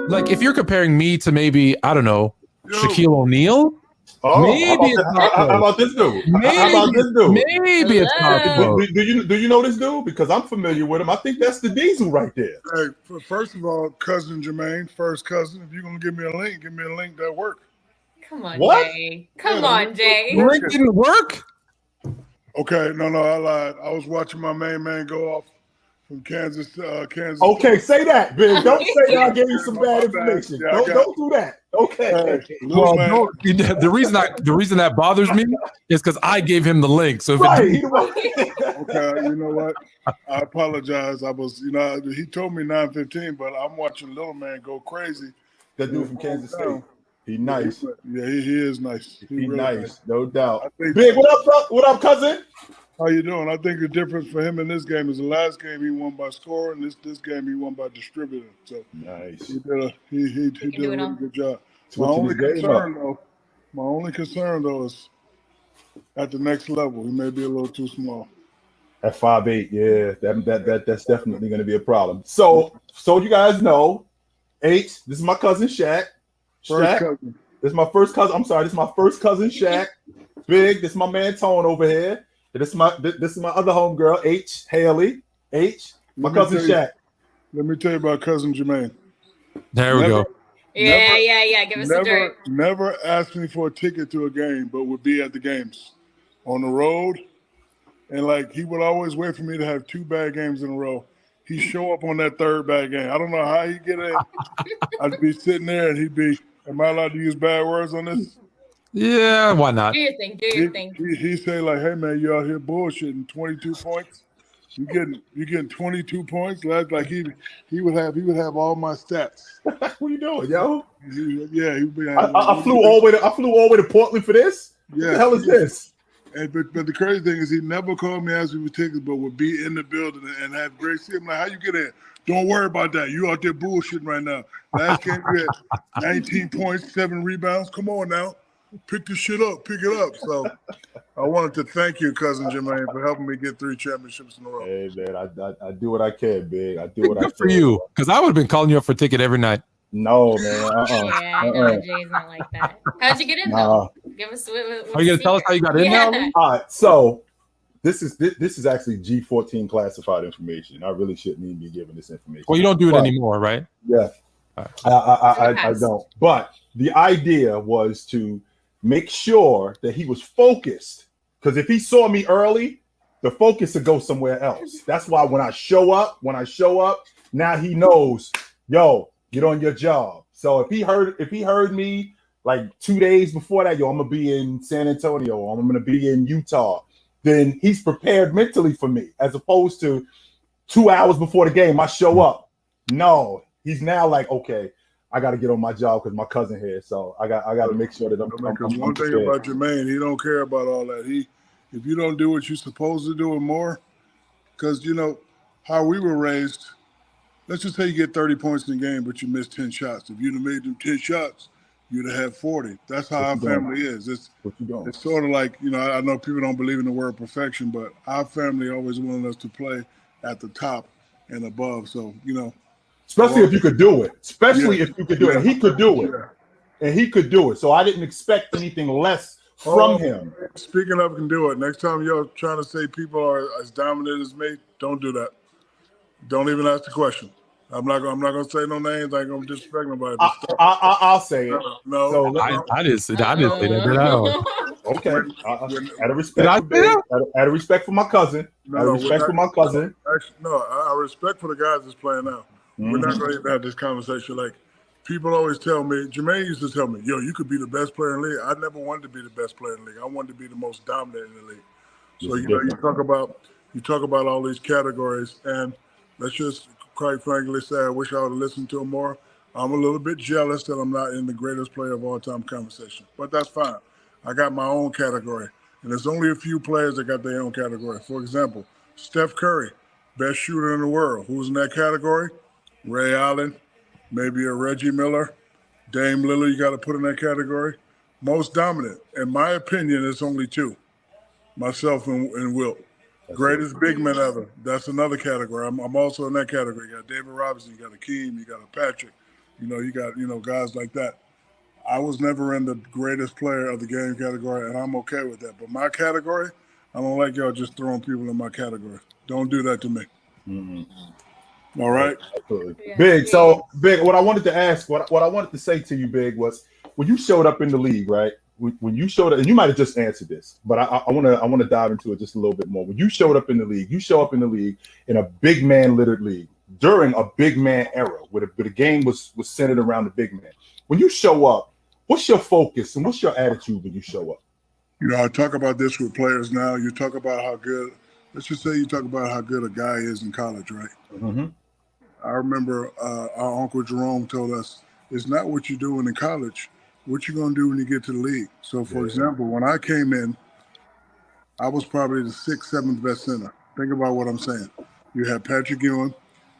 Like if you're comparing me to maybe, I don't know, Shaquille O'Neal. Maybe how about this dude? How about this dude? Maybe it's possible. Do you know this dude? Because I'm familiar with him. I think that's the Diesel right there. Hey, first of all, cousin Jermaine, first cousin. If you're gonna give me a link that work. Come on, What? Jay. Come on, Jay. Link didn't work. Okay, no, I lied. I was watching my main man go off from Kansas. Okay, say that, Big. Don't say that I gave you some bad information. Yeah, don't do that. Okay. Well, no, the reason that bothers me is because I gave him the link. So if okay, you know what? I apologize. I was, he told me 9:15, but I'm watching Little Man go crazy. That dude from Kansas State. He nice. Yeah, he is nice. He really nice, no doubt. Big, what up, cousin? How you doing? I think the difference for him in this game is the last game he won by scoring. This game he won by distributing. So nice. He did a really good job. My only concern though is at the next level, he may be a little too small. At 5'8", yeah, that's definitely going to be a problem. So you guys know, H. This is my cousin Shaq. Cousin. This is my first cousin. I'm sorry. This is my first cousin Shaq. Big. This is my man Tone over here. This is my other homegirl H. Haley. H. My cousin Shaq. Let me tell you about cousin Jermaine. There we go. Yeah. Give us the dirt. Never asked me for a ticket to a game, but would be at the games on the road. And like he would always wait for me to have 2 bad games in a row. He'd show up on that 3rd bad game. I don't know how he'd get in. I'd be sitting there and he'd be, am I allowed to use bad words on this? Yeah, why not? Do your thing. He'd say like, hey man, you out here bullshitting 22 points. You getting 22 points? Like he would have all my stats. What you doing, yo? He'd be. I flew all the way to Portland for this. Yeah. What the hell is this? But the crazy thing is he never called me asking for tickets, but would be in the building and have great see. I'm like, how you get in? Don't worry about that. You out there bullshitting right now. Last game you had 19 points, 7 rebounds. Come on now. Pick this shit up. Pick it up. So I wanted to thank you, cousin Jermaine, for helping me get 3 championships in a row. Hey man, I do what I can, Big. I do what I can. Good for you, because I would have been calling you up for a ticket every night. No, man. Yeah, I know Jay's not like that. How'd you get in though? Give us. Are you gonna tell us how you got in now? All right, so this is actually G14 classified information. I really shouldn't even be giving this information. Well, you don't do it anymore, right? Yeah, I don't. But the idea was to make sure that he was focused, because if he saw me early, the focus would go somewhere else. That's why when I show up, now he knows, yo, get on your job. So if he heard me like 2 days before that, yo, I'm gonna be in San Antonio, or I'm gonna be in Utah, then he's prepared mentally for me, as opposed to 2 hours before the game, I show up. No, he's now like, okay, I got to get on my job because my cousin here, so I got to make sure that I'm one thing about Jermaine, he don't care about all that. If you don't do what you're supposed to do and more, because you know how we were raised. Let's just say you get 30 points in the game, but you missed 10 shots. If you'd have made them 10 shots, you'd have had 40. That's how our family is. It's sort of like, I know people don't believe in the word perfection, but our family always wanted us to play at the top and above. So, especially if you could do it. If you could do it. And he could do it. And he could do it. So I didn't expect anything less from him. Speaking of can do it, next time you're trying to say people are as dominant as me, don't do that. Don't even ask the question. I'm not gonna say no names. I ain't gonna disrespect nobody. I'll say it. No. So I didn't say that. Okay. Out of respect for my cousin. I respect for the guys that's playing now. Mm-hmm. We're not gonna even have this conversation. Like people always tell me, Jermaine used to tell me, yo, you could be the best player in the league. I never wanted to be the best player in the league. I wanted to be the most dominant in the league. So you talk about all these categories, and let's just quite frankly say I wish I would have listened to him more. I'm a little bit jealous that I'm not in the greatest player of all time conversation, but that's fine. I got my own category, and there's only a few players that got their own category. For example, Steph Curry, best shooter in the world. Who's in that category? Ray Allen, maybe a Reggie Miller, Dame Lillard, you got to put in that category. Most dominant, in my opinion, it's only 2, myself and Wilt. Greatest big man ever. That's another category. I'm also in that category. You got David Robinson, you got Akeem, you got a Patrick. You got guys like that. I was never in the greatest player of the game category, and I'm okay with that. But my category, I don't like y'all just throwing people in my category. Don't do that to me. All right. Absolutely. Yeah. Big. So Big, what I wanted to ask, what I wanted to say to you, Big, was when you showed up in the league, right? When you showed up, and you might have just answered this, but I want to dive into it just a little bit more. When you showed up in the league, you show up in the league in a big man littered league during a big man era, where the game was centered around the big man. When you show up, what's your focus and what's your attitude when you show up? I talk about this with players now. You talk about how good. Let's just say you talk about how good a guy is in college, right? Mm-hmm. I remember our Uncle Jerome told us, it's not what you're doing in college, what you're going to do when you get to the league. So, for example, when I came in, I was probably the 6th, 7th best center. Think about what I'm saying. You have Patrick Ewing,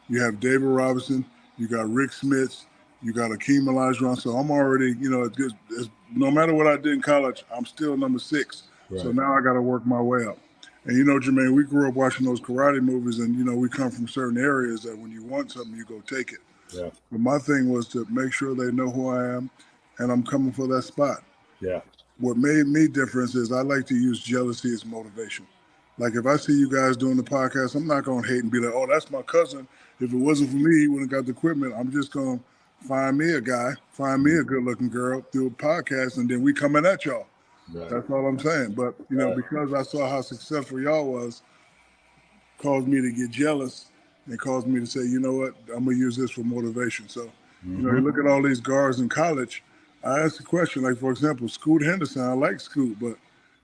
you have David Robinson, you got Rick Smits, you got Akeem Olajuwon. So I'm already, no matter what I did in college, I'm still number 6. Right. So now I got to work my way up. And Jermaine, we grew up watching those karate movies, and we come from certain areas that when you want something, you go take it. Yeah. But my thing was to make sure they know who I am, and I'm coming for that spot. Yeah. What made me different is I like to use jealousy as motivation. Like if I see you guys doing the podcast, I'm not gonna hate and be like, "Oh, that's my cousin. If it wasn't for me, he wouldn't have got the equipment." I'm just gonna find me a guy, find me a good-looking girl, do a podcast, and then we coming at y'all. Right. That's all I'm saying. But because I saw how successful y'all was, caused me to get jealous and caused me to say, you know what, I'm gonna use this for motivation. So, you look at all these guards in college. I asked the question, like for example, Scoot Henderson. I like Scoot, but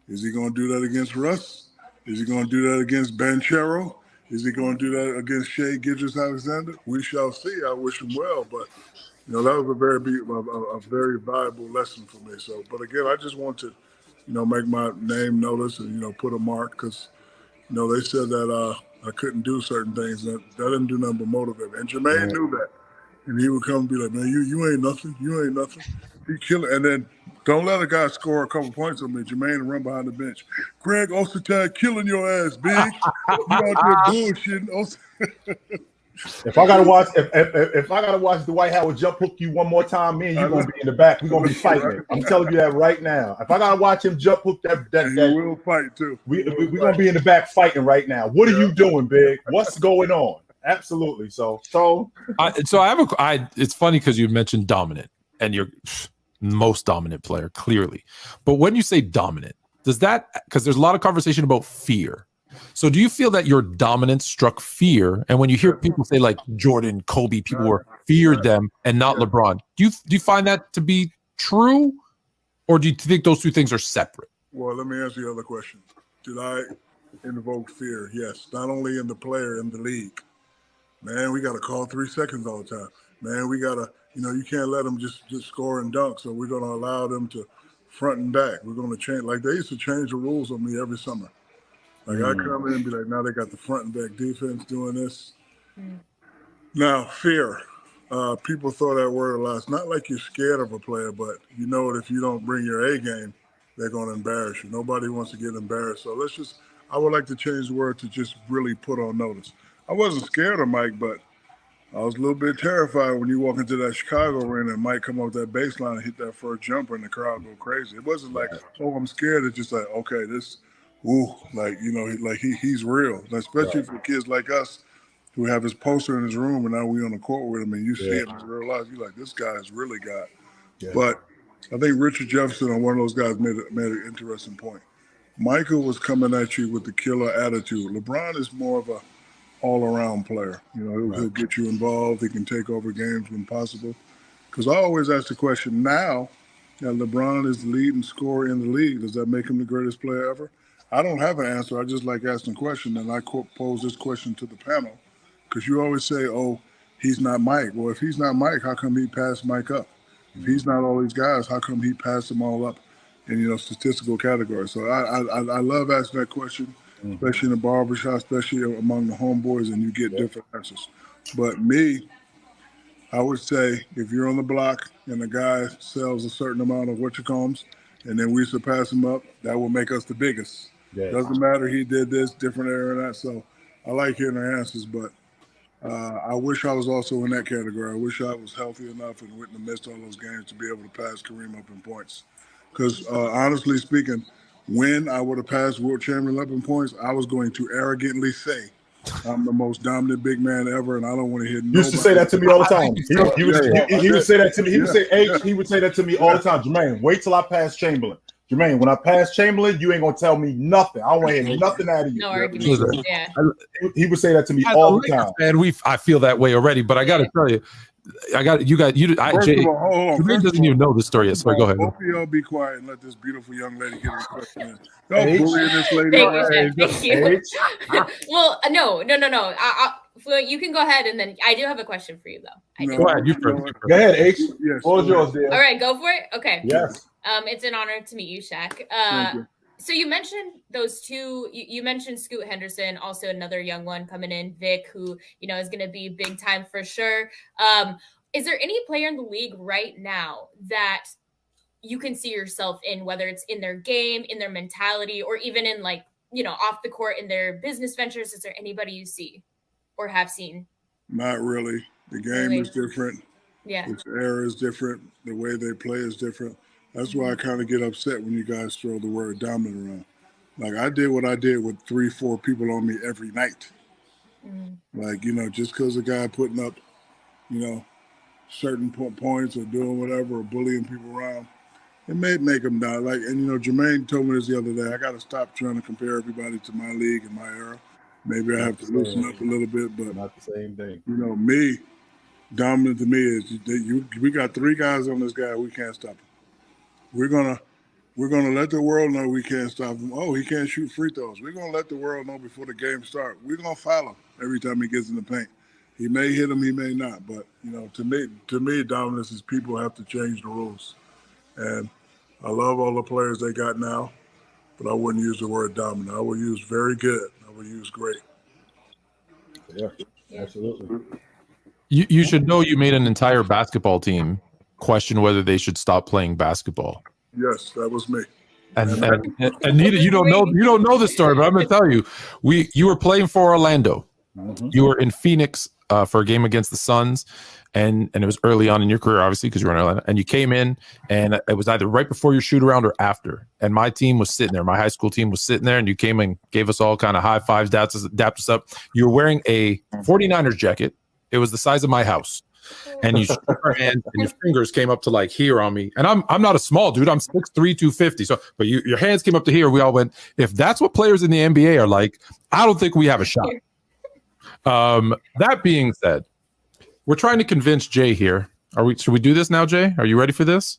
is he gonna do that against Russ? Is he gonna do that against Banchero? Is he gonna do that against Shea Gilgeous-Alexander? We shall see. I wish him well, but that was a very valuable lesson for me. So, but again, I just want to, make my name notice and put a mark because, they said that I couldn't do certain things. That didn't do nothing but motivate me. And Jermaine knew that, and he would come and be like, "Man, you ain't nothing. You ain't nothing." He kill it, and then don't let a guy score a couple points on me. Jermaine run behind the bench. Greg Ostertag killing your ass, big. You out there bullshitting. If I gotta watch Dwight Howard jump hook you one more time, me and you gonna be in the back. We're gonna be fighting. I'm telling you that right now. If I gotta watch him jump hook that we'll fight too. We're gonna be in the back fighting right now. What are you doing, Big? What's going on? Absolutely. So it's funny because you mentioned dominant and you're most dominant player, clearly. But when you say dominant, because there's a lot of conversation about fear. So do you feel that your dominance struck fear? And when you hear people say like Jordan, Kobe, people were feared them and not LeBron, do you find that to be true? Or do you think those two things are separate? Well, let me answer the other question. Did I invoke fear? Yes. Not only in the player, in the league. Man, we got to call 3 seconds all the time. Man, we got to, you can't let them just score and dunk. So we're going to allow them to front and back. We're going to change. Like they used to change the rules on me every summer. Like I come in and be like, now they got the front and back defense doing this. Now, fear. People throw that word a lot. It's not like you're scared of a player, but you know that if you don't bring your A game, they're going to embarrass you. Nobody wants to get embarrassed. So I would like to change the word to just really put on notice. I wasn't scared of Mike, but I was a little bit terrified when you walk into that Chicago arena and Mike come off that baseline and hit that first jumper and the crowd go crazy. It wasn't like, oh, I'm scared. It's just like, okay, he's real. And especially for kids like us who have his poster in his room and now we on the court with him and you see him in real life, you're like, this guy is really God. Yeah. But I think Richard Jefferson on one of those guys made an interesting point. Michael was coming at you with the killer attitude. LeBron is more of a all-around player. He'll get you involved. He can take over games when possible. Because I always ask the question, now that LeBron is the leading scorer in the league, does that make him the greatest player ever? I don't have an answer. I just like asking questions, and I pose this question to the panel because you always say, oh, he's not Mike. Well, if he's not Mike, how come he passed Mike up? If he's not all these guys, how come he passed them all up in, statistical categories? So I love asking that question, especially in the barbershop, especially among the homeboys, and you get different answers. But me, I would say if you're on the block and the guy sells a certain amount of what-you-calls, and then we surpass him up, that will make us the biggest. Yes. Doesn't matter he did this, different area and that. So I like hearing the answers, but I wish I was also in that category. I wish I was healthy enough and wouldn't have missed all those games to be able to pass Kareem up in points. Because honestly speaking, when I would have passed Wilt Chamberlain up in points, I was going to arrogantly say I'm the most dominant big man ever, and I don't want to hear nobody. Used to say that to me all the time. He would say that to me. He would say, H, he would say that to me all the time. Jermaine, wait till I pass Chamberlain. Jermaine, when I pass Chamberlain, you ain't gonna tell me nothing. I don't want to hear nothing out of you. No argument. Yeah. He would say that to me all the time. And I feel that way already, but I got to tell you, Jay doesn't even know the story yet. So go ahead. Both of y'all be quiet and let this beautiful young lady get her question in. Don't bully this lady. Thank you. Well, no. Fluent, you can go ahead, and then I do have a question for you, though. Go ahead. Go ahead, H. Yes. All yours, dear. All right, go for it. Okay. Yes. It's an honor to meet you, Shaq. So you mentioned those two. You mentioned Scoot Henderson, also another young one coming in, Vic, who is going to be big time for sure. Is there any player in the league right now that you can see yourself in, whether it's in their game, in their mentality, or even in off the court in their business ventures? Is there anybody you see or have seen? Not really. The game is different. Yeah. Its era is different. The way they play is different. That's why I kind of get upset when you guys throw the word dominant around. Like, I did what I did with 3-4 people on me every night. Like, just because a guy putting up, certain points or doing whatever or bullying people around, it may make them down. Like, and Jermaine told me this the other day. I got to stop trying to compare everybody to my league and my era. Maybe I have to loosen up a little bit, but not the same thing. Me, dominant to me is we got 3 guys on this guy. We can't stop him. We're gonna let the world know we can't stop him. Oh, he can't shoot free throws. We're gonna let the world know before the game starts. We're gonna foul him every time he gets in the paint. He may hit him, he may not. But to me, dominance is people have to change the rules. And I love all the players they got now, but I wouldn't use the word dominant. I would use very good. I would use great. Yeah, absolutely. You should know you made an entire basketball team question whether they should stop playing basketball. Yes, that was me. And Nita, you don't know the story, but I'm going to tell you, you were playing for Orlando. You were in Phoenix for a game against the Suns, and it was early on in your career, obviously, because you were in Orlando. And you came in, and it was either right before your shoot around or after. And my team was sitting there. My high school team was sitting there, and you came and gave us all kind of high fives, dapped us up. You were wearing a 49ers jacket. It was the size of my house. And you shook her hand, and your fingers came up to like here on me. And I'm not a small dude. I'm 6'3", 250. So, but your hands came up to here. We all went, if that's what players in the NBA are like, I don't think we have a shot. That being said, we're trying to convince Jay here. Should we do this now, Jay? Are you ready for this?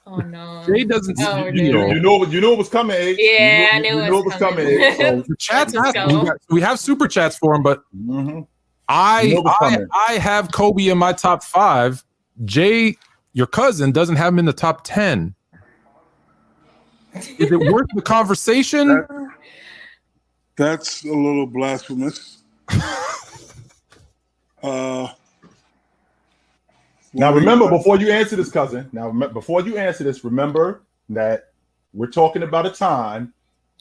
Oh no. Jay doesn't. You know what was coming, H. Yeah, I knew it was coming. So the chat's we have super chats for him, but. I have Kobe in my top 5. Jay, your cousin, doesn't have him in the top 10. Is it worth the conversation? That's a little blasphemous. Now remember, before you answer this, cousin. Remember that we're talking about a time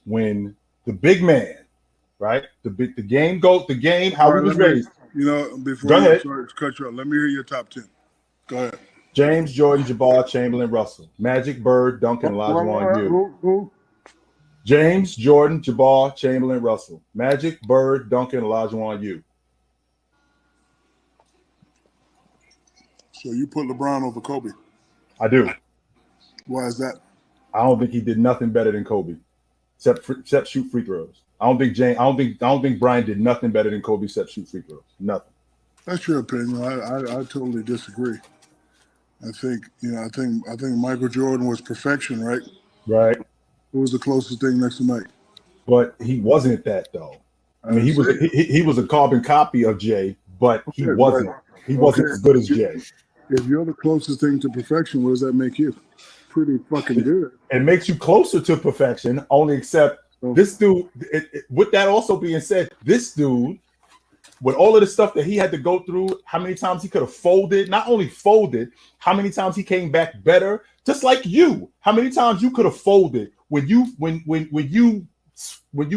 when the big man, right? The game goat, the game, how he was raised. Before I cut you off, let me hear your top 10. Go ahead. James, Jordan, Jabbar, Chamberlain, Russell. Magic, Bird, Duncan, Olajuwon, you. James, Jordan, Jabbar, Chamberlain, Russell. Magic, Bird, Duncan, Olajuwon, you. So you put LeBron over Kobe? I do. Why is that? I don't think he did nothing better than Kobe, except shoot free throws. I don't think Bryant did nothing better than Kobe except shoot free throws. Nothing. That's your opinion. I totally disagree. I think Michael Jordan was perfection, right? Right. Who was the closest thing next to Mike? But he wasn't that though. I mean, he was a carbon copy of Jay, but he wasn't. He wasn't as good as Jay. If you're the closest thing to perfection, what does that make you? Pretty fucking good. It makes you closer to perfection, only except this dude, with that also being said, this dude, with all of the stuff that he had to go through, how many times he could have folded, not only folded, how many times he came back better, just like you. How many times you could have folded when you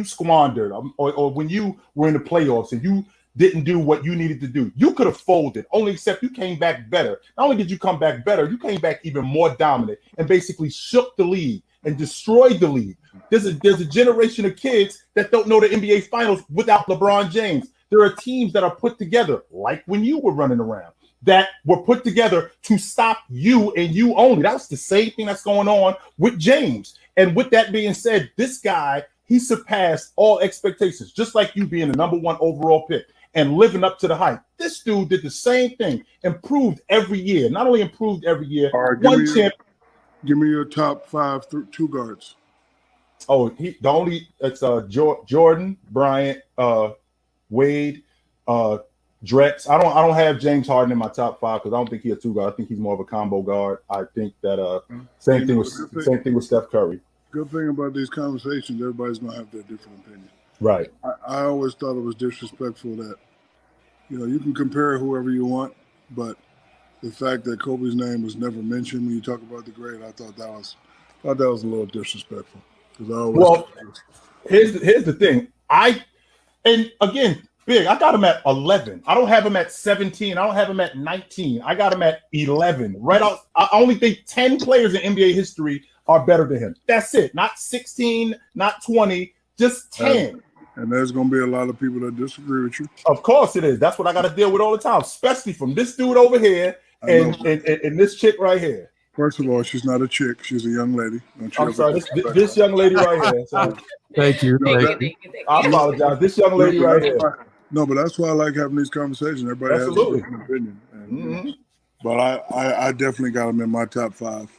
squandered or when you were in the playoffs and didn't do what you needed to do. You could have folded, only except you came back better. Not only did you come back better, you came back even more dominant and basically shook the league and destroyed the league. There's a generation of kids that don't know the NBA Finals without LeBron James. There are teams that are put together, like when you were running around, that were put together to stop you and you only. That's the same thing that's going on with James. And with that being said, this guy, he surpassed all expectations, just like you being the #1 overall pick and living up to the hype. This dude did the same thing, improved every year. Not only improved every year, All right, give me your top 5 two guards. Oh, it's Jordan, Bryant, Wade, Drex. I don't have James Harden in my top 5 because I don't think he's a 2 guard. I think he's more of a combo guard. I think that same thing with Steph Curry. Good thing about these conversations, everybody's gonna have their different opinion. Right. I always thought it was disrespectful that, you can compare whoever you want, but the fact that Kobe's name was never mentioned when you talk about the great, I thought that was a little disrespectful. Here's the thing. And again, Big, I got him at 11. I don't have him at 17. I don't have him at 19. I got him at 11. Right out. I only think 10 players in NBA history are better than him. That's it. Not 16, not 20, just 10. And there's going to be a lot of people that disagree with you. Of course it is. That's what I got to deal with all the time, especially from this dude over here and this chick right here. First of all, she's not a chick. She's a young lady. I'm sorry. This young lady right here. So. Thank you. I apologize. This young lady right here. No, but that's why I like having these conversations. Everybody has a different opinion. And, but I definitely got him in my top 5.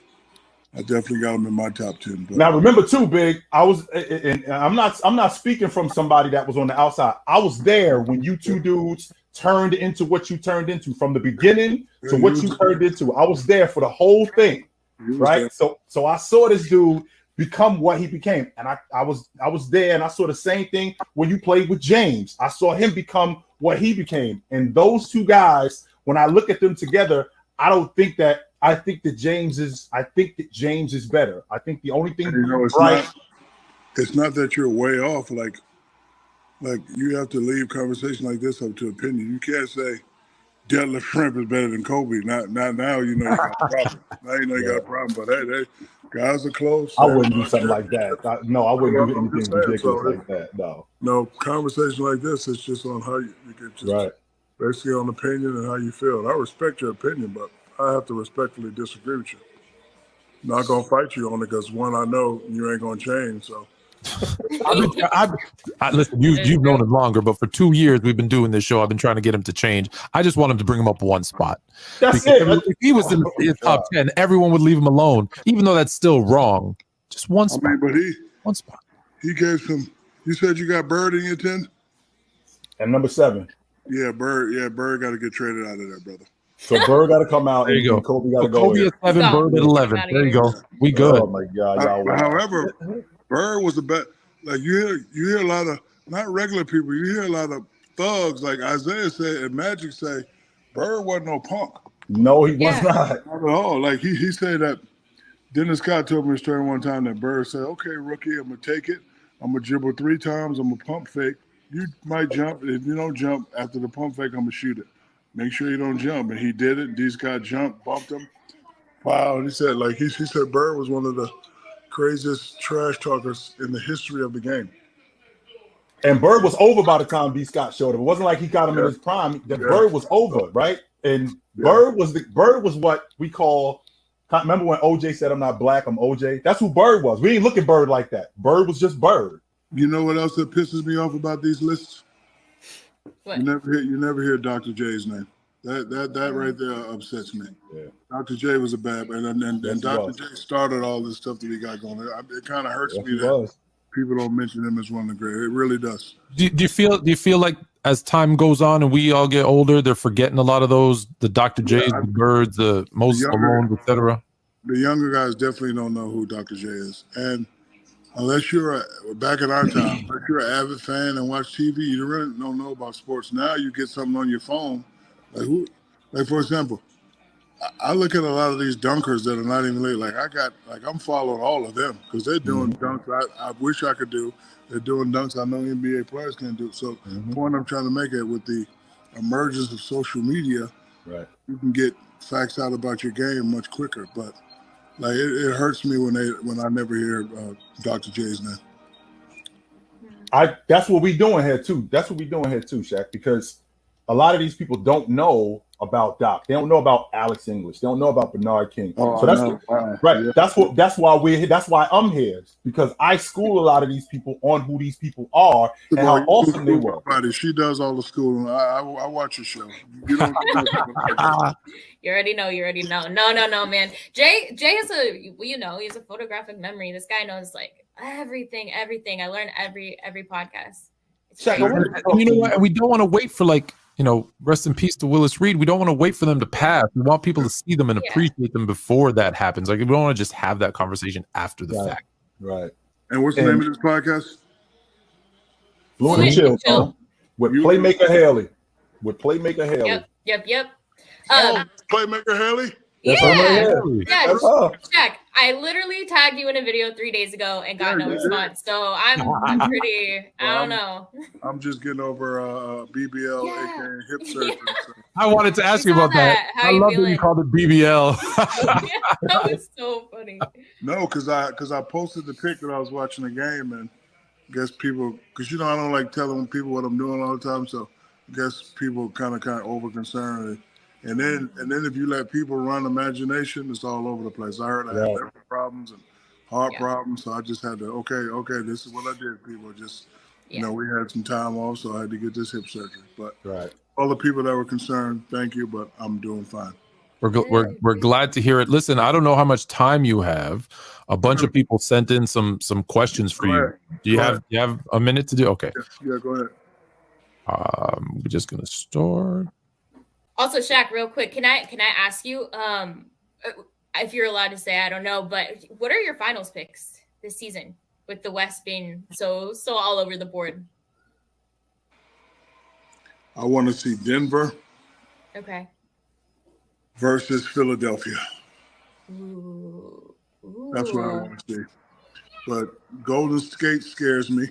I definitely got him in my top 10. But. Now remember too, Big. I'm not speaking from somebody that was on the outside. I was there when you two dudes turned into what you turned into from the beginning to what you turned into. I was there for the whole thing, right? So I saw this dude become what he became, and I was there, and I saw the same thing when you played with James. I saw him become what he became, and those two guys, when I look at them together, I think that James is better. I think the only thing it's not that you're way off. Like you have to leave conversation like this up to opinion. You can't say Detlef Shrimp is better than Kobe. Not now. You got a problem. Now you know you got a problem. But hey, guys are close. I wouldn't do something like that. I wouldn't do anything ridiculous like that. No, conversation like this is just on how you get just basically on opinion and how you feel. And I respect your opinion, but I have to respectfully disagree with you. I'm not gonna fight you on it because one, I know you ain't gonna change. So listen, you've known him longer, but for 2 years we've been doing this show. I've been trying to get him to change. I just want him to bring him up one spot. That's it. If he was in the top 10, everyone would leave him alone, even though that's still wrong. Just one spot. One spot. He gave some. You said you got Bird in your 10? And number 7. Yeah, Bird. Yeah, Bird got to get traded out of there, brother. So Bird got to come out. There you go. Kobe got to go. Kobe at 7, Bird at 11. There you go. We good. Oh my God. However, Bird was the best. Like you hear a lot of not regular people. You hear a lot of thugs, like Isaiah said and Magic say. Bird wasn't no punk. No, he was not. Not at all. Like he said that. Dennis Scott told me a story one time that Bird said, "Okay, rookie, I'm gonna take it. I'm gonna dribble 3 times. I'm gonna pump fake. You might jump. If you don't jump after the pump fake, I'm gonna shoot it. Make sure you don't jump." And he did it. D Scott jumped, bumped him. Wow. And he said, he said Bird was one of the craziest trash talkers in the history of the game. And Bird was over by the time D Scott showed up. It wasn't like he got him in his prime. Bird was over, right? And Bird was what we call. Remember when OJ said, "I'm not black, I'm OJ"? That's who Bird was. We didn't look at Bird like that. Bird was just Bird. You know what else that pisses me off about these lists? What? You never hear Dr. J's name. That right there upsets me. Yeah. Dr. J was a bad man, and Dr. J started all this stuff that we got going. It kind of hurts me that people don't mention him as one of the great. It really does. Do you feel like as time goes on and we all get older, they're forgetting a lot of those, the Dr. J's, the Birds, the Moses Malone, etc. The younger guys definitely don't know who Dr. J is, and unless you're back in our time, unless you're an avid fan and watch TV, you really don't know about sports. Now you get something on your phone, like for example, I look at a lot of these dunkers that are not even late. I'm following all of them because they're doing dunks I wish I could do. They're doing dunks I know NBA players can do. So the point I'm trying to make it with the emergence of social media, right? You can get facts out about your game much quicker. But like it hurts me when I never hear Dr. J's name. That's what we doing here too. That's what we doing here too, Shaq, because a lot of these people don't know about Doc. They don't know about Alex English. They don't know about Bernard King. So that's right. Yeah. That's why we're here. That's why I'm here, because I school a lot of these people on who these people are and how awesome they were. She does all the schooling. I watch your show. You don't. You already know. No, man. Jay is he's a photographic memory. This guy knows like everything. I learn every podcast. You know what? We don't want to wait for rest in peace to Willis Reed. We don't want to wait for them to pass. We want people to see them and appreciate them before that happens. Like we don't want to just have that conversation after the fact. Right. And what's the name of this podcast? Fluent Chill. With Playmaker Haley. Yep. Playmaker Haley? Yeah. Shaq, I literally tagged you in a video 3 days ago and got no response. So I'm pretty. I don't know. I'm just getting over BBL, aka hip surgery. So. I wanted to ask you about that. I love that you called it BBL. That was so funny. No, because I posted the pic that I was watching the game, and I guess people, because I don't like telling people what I'm doing all the time, so I guess people kind of over concerned. And then if you let people run imagination, it's all over the place. I heard I had liver problems and heart problems, so I just had to, okay, this is what I did. People just, we had some time off, so I had to get this hip surgery. But all the people that were concerned, thank you, but I'm doing fine. We're glad to hear it. Listen, I don't know how much time you have. A bunch of people sent in some questions for you. Do you have a minute to do? Okay. Yeah, go ahead. We're just gonna start. Also, Shaq, real quick, can I ask you, if you're allowed to say, I don't know, but what are your finals picks this season with the West being so all over the board? I want to see Denver. Okay. Versus Philadelphia. Ooh. That's what I want to see. But Golden State scares me.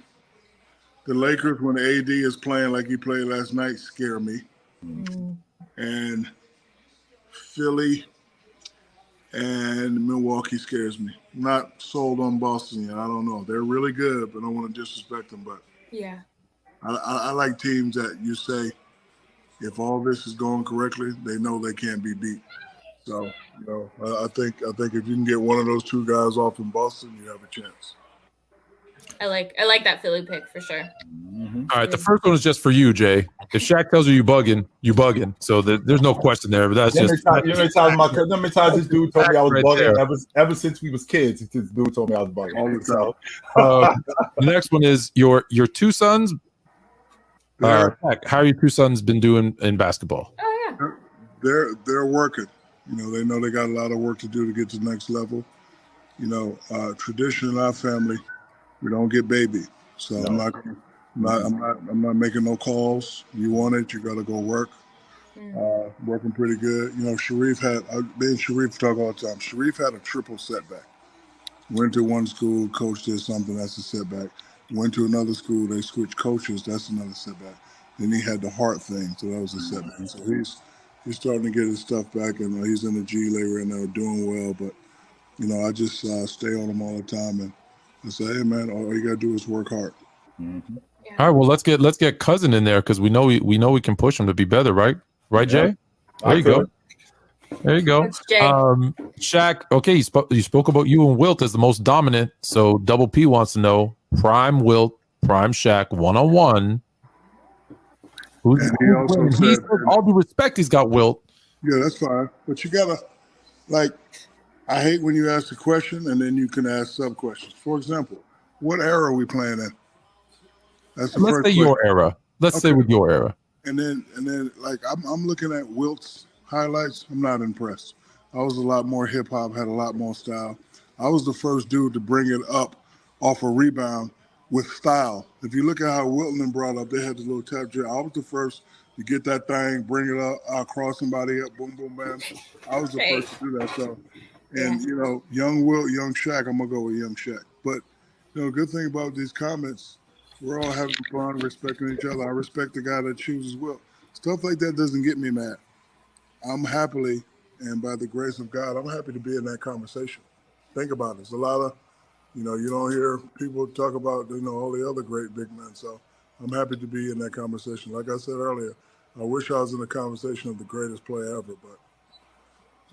The Lakers, when AD is playing like he played last night, scare me. And Philly and Milwaukee scares me. I'm not sold on Boston yet. I don't know. They're really good, but I don't want to disrespect them. But yeah, I like teams that you say, if all this is going correctly, they know they can't be beat. So, I think if you can get one of those two guys off in Boston, you have a chance. I like that Philly pick for sure. All right, the first one is just for you, Jay. If Shaq tells you bugging, you bugging. So there's no question there. But that's just. How many times this dude told me I was bugging? Ever since we was kids, this dude told me I was bugging all the time. The next one is your two sons. How are your two sons been doing in basketball? Oh yeah, they're working. They know they got a lot of work to do to get to the next level. Tradition in our family, we don't get baby. So no. I'm not making no calls. You want it, you got to go work. Working pretty good. Sharif talk all the time. Sharif had a triple setback. Went to one school, coach did something, that's a setback. Went to another school, they switched coaches, that's another setback. Then he had the heart thing, so that was a setback. So he's starting to get his stuff back, and he's in the G League right now, doing well. But I just stay on him all the time, and I say, hey man, all you gotta do is work hard. Mm-hmm. Yeah. All right, well let's get cousin in there because we know we can push him to be better, right? Right, Jay? There you go. There you go. Shaq, okay, you spoke about you and Wilt as the most dominant. So Double P wants to know prime Wilt, prime Shaq, 1-on-1. He said, all due respect, he's got Wilt. Yeah, that's fine. But you gotta, I hate when you ask a question and then you can ask sub questions. For example, what era are we playing in? That's the first question. Your era. Let's say with your era. And then I'm looking at Wilt's highlights. I'm not impressed. I was a lot more hip hop, had a lot more style. I was the first dude to bring it up off a rebound with style. If you look at how Wilton brought up, they had the little tap drill. I was the first You get that thing, bring it up, I'll cross somebody up, boom, boom, bam. I was the first to do that. So, and, you know, young Will, young Shaq, I'm going to go with young Shaq. But, you know, good thing about these comments, we're all having fun, respecting each other. I respect the guy that chooses Will. Stuff like that doesn't get me mad. I'm happily, and by the grace of God, I'm happy to be in that conversation. Think about it. There's a lot of, you know, you don't hear people talk about, you know, all the other great big men. So I'm happy to be in that conversation. Like I said earlier, I wish I was in the conversation of the greatest player ever, but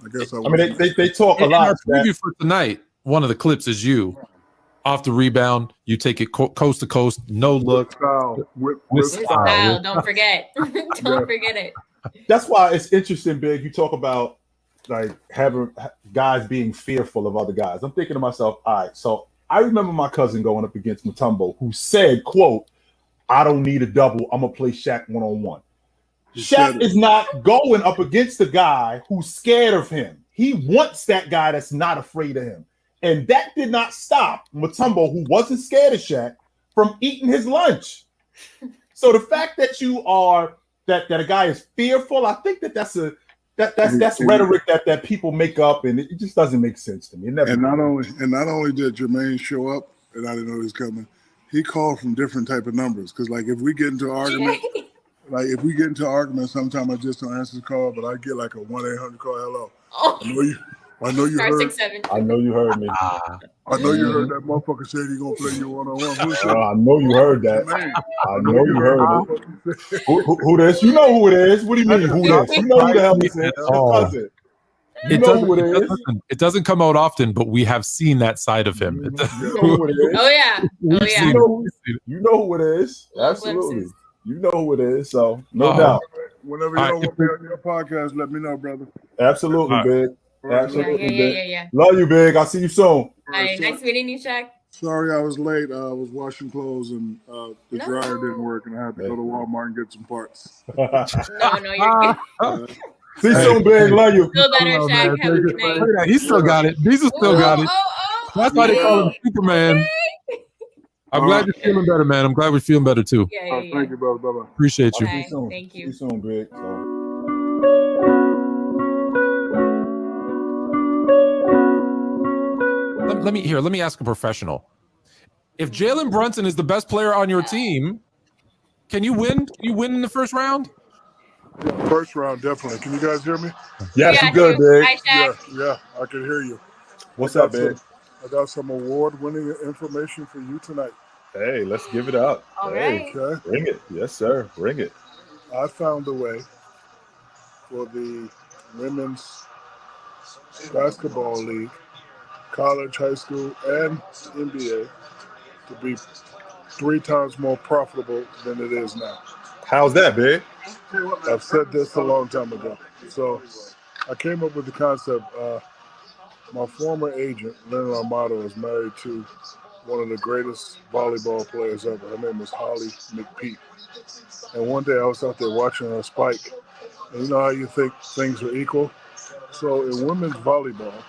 I guess I mean, they talk a In lot. our preview for tonight, one of the clips is you off the rebound. You take it coast to coast, no look. With style. Don't forget. Don't forget it. That's why it's interesting, Big. You talk about like having guys being fearful of other guys. I'm thinking to myself, all right, so I remember my cousin going up against Mutombo, who said, quote, I don't need a double. I'm going to play Shaq one-on-one. Shaq is not going up against the guy who's scared of him. He wants that guy that's not afraid of him. And that did not stop Mutombo, who wasn't scared of Shaq, from eating his lunch. So the fact that you are that a guy is fearful, I think that's rhetoric that people make up, and it just doesn't make sense to me. And not only did Jermaine show up, and I didn't know he was coming, he called from different type of numbers. Because like if we get into an argument, sometimes I just don't answer the call, but I get like a 1-800 call. Hello. Oh. I know you heard. 6-7. I know you heard me. I know you heard that motherfucker said he gonna play you one-on-one. I know you heard that. I know you heard it. Who this? You know who it is. What do you mean who this? You know who the hell this is. Cousin. It doesn't come out often, but we have seen that side of him. You know who it is. Oh yeah. Oh yeah. You know who it is. Absolutely. You know who it is. So no doubt. Whenever you don't want me on your podcast, let me know, brother. Absolutely, Big. Absolutely, yeah. Love you, Big. I'll see you soon. All right, nice meeting you, Shaq. Sorry I was late. I was washing clothes and the dryer didn't work, and I had to go to Walmart and get some parts. No, you're good. See you soon, Big. Love you. Feel better, Shaq. Have a good night. He still got it. Jesus still got it. That's why they call him Superman. I'm glad you're feeling better, man. I'm glad we're feeling better too. Yeah. Thank you, brother. Bye-bye. Appreciate you. Okay, thank you. See you soon, Big. Let me ask a professional. If Jalen Brunson is the best player on your team, can you win? Can you win in the first round? Yeah, first round, definitely. Can you guys hear me? Yes, you good, Big. Hi, Shaq. Yeah, I can hear you. What's up, Big? I got some award-winning information for you tonight. Hey, let's give it up. All right. Okay. Bring it. Yes, sir. Bring it. I found a way for the Women's Basketball League, college, high school, and NBA to be 3 times more profitable than it is now. How's that, Big? I've said this a long time ago. So I came up with the concept. My former agent, Leonard Armato, is married to one of the greatest volleyball players ever. Her name is Holly McPeak. And one day I was out there watching her spike. And you know how you think things are equal? So in women's volleyball,